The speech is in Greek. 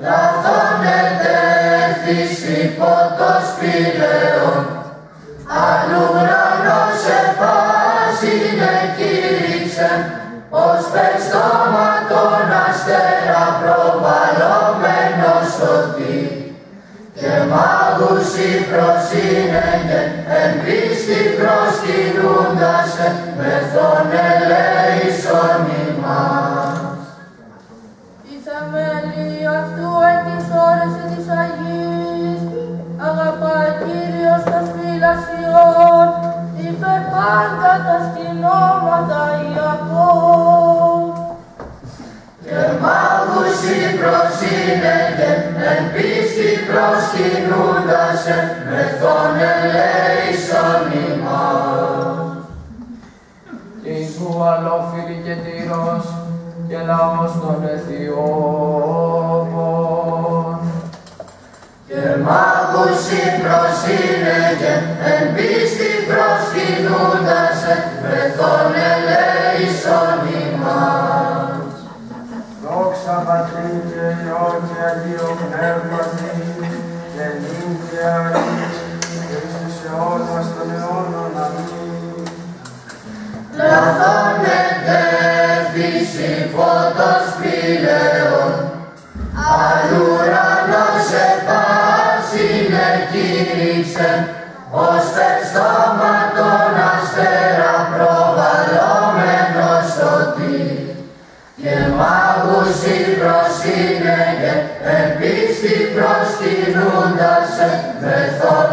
Λαθώνεται ευθύς υπό το σπήλαιον, αλλού ουρανός επάσινε κήρυξεν, ως πες στόματον αστέρα προβαλλόμενος σωτή, και μάγους προσύνεγεν εν πίστη προσκυνούντασε, μεθόν ελέησον ημάς. Η θεμέλη αυτού εν της ώρες της Αγίας, αγαπάει Κύριος τας φυλασιών, υπερ πάντα τα σκηνώματα Ιακώβ. Και μάγους προσύνεγεν εν πίστη προσκυνούντασε, μεθόν ελέησον ημάς. Ιησού αλόφιλη και τύρος, και λαός των Αιθιώπων. Και μάγους προσύνεγεν εν πίστη προσκυνούντασε, μεθόν ελέησον ημάς. Δόξα Πατρί και Υιό και Αγίο Πνεύματι, και νυν και αεί, και εις τους αιώνας των αιώνων. Αμήν. Λαθώνεται ευθύς υπό το σπήλαιον, αλλού ουρανός επάσινε κήρυξεν, ως πες στόματον αστέρα προβαλλόμενος σωτή, και μάγους προσύνεγεν εν πίστη προσκυνούντασε, μεθόν